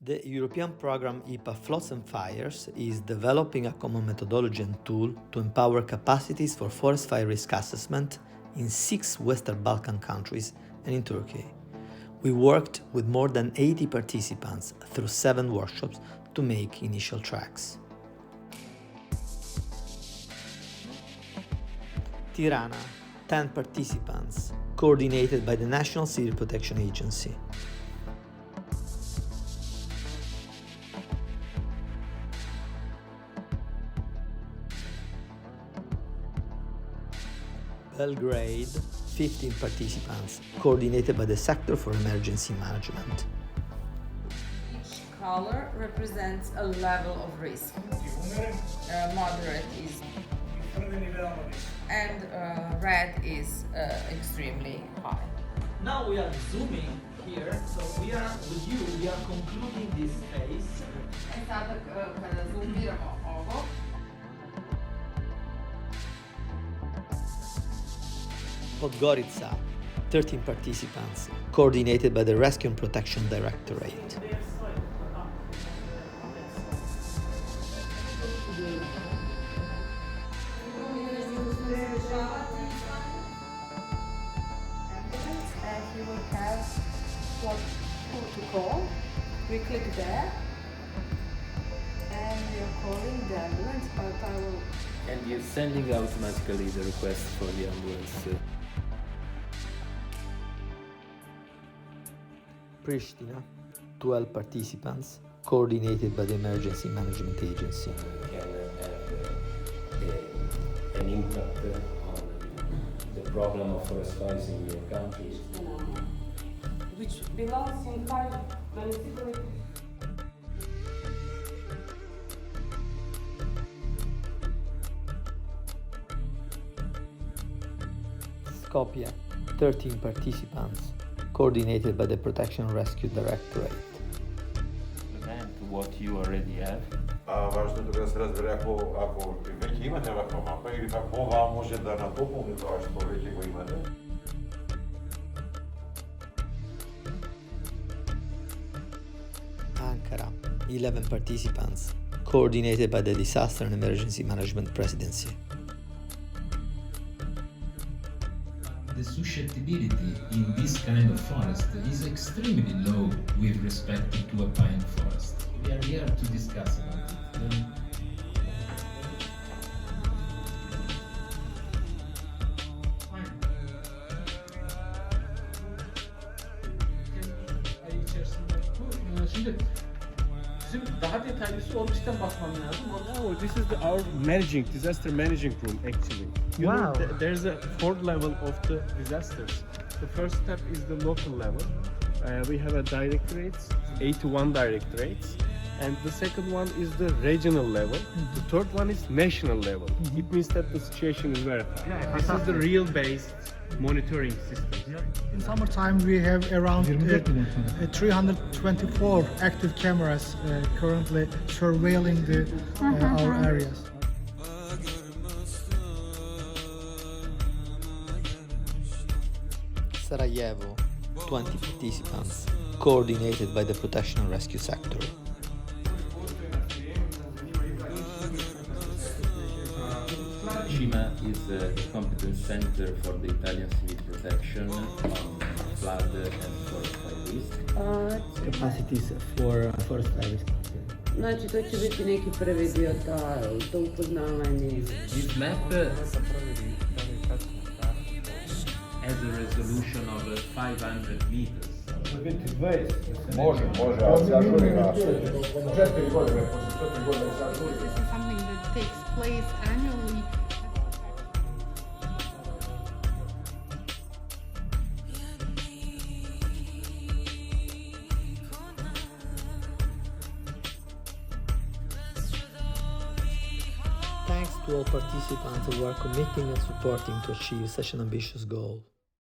The European program IPA Floods and Fires is developing a common methodology and tool to empower capacities for forest fire risk assessment in 6 Western Balkan countries and in Turkey. We worked with more than 80 participants through 7 workshops to make initial tracks. Tirana, 10 participants, coordinated by the National Civil Protection Agency. Belgrade, 15 participants, coordinated by the Sector for Emergency Management. Each color represents a level of risk. Moderate is, and red is extremely high. Now we are zooming here, so we are with you, we are concluding this phase. Sada kada zoomiramo ovo, Podgorica, 13 participants, coordinated by the Rescue and Protection Directorate. And we will have who to call. We click there and we are calling the ambulance, but I will. And you're sending automatically the request for the ambulance. Pristina, 12 participants, coordinated by the Emergency Management Agency. Can have an impact on the problem of forest fires in your country. Which belongs in 5 municipalities. Skopje, 13 participants, coordinated by the Protection and Rescue Directorate. Implement what you already have. Važno je da se разбере ако веќе имате ваква мапа или пак ова може да надополни тоа што веќе го имате. Ankara, 11 participants, coordinated by the Disaster and Emergency Management Presidency. The susceptibility in this kind of forest is extremely low with respect to a pine forest. We are here to discuss about it. Şimdi bizim daha detaylısı olmuştan bakmam lazım. Oh, this is our disaster managing room actually. You know, there's a 4 level of the disasters. The first step is the local level. We have a directorates, 81 directorates. And the second one is the regional level. The third one is national level. It means that the situation is verified. This is the real based monitoring system. In summertime, we have around 324 active cameras currently surveilling our areas. Sarajevo, 20 participants, coordinated by the Protection and Rescue Sector. CIMA is the competence center for the Italian civil protection on flood and forest fire risk. Capacities for forest fire risk. znači to će biti neki prvi dio, to upoznavanje. This map has a resolution of 500 meters. Može, ali se ažuri na 4 godine, posle 4 godine se ažuri. This is something that takes place annually. Thanks to all participants who are committing and supporting to achieve such an ambitious goal.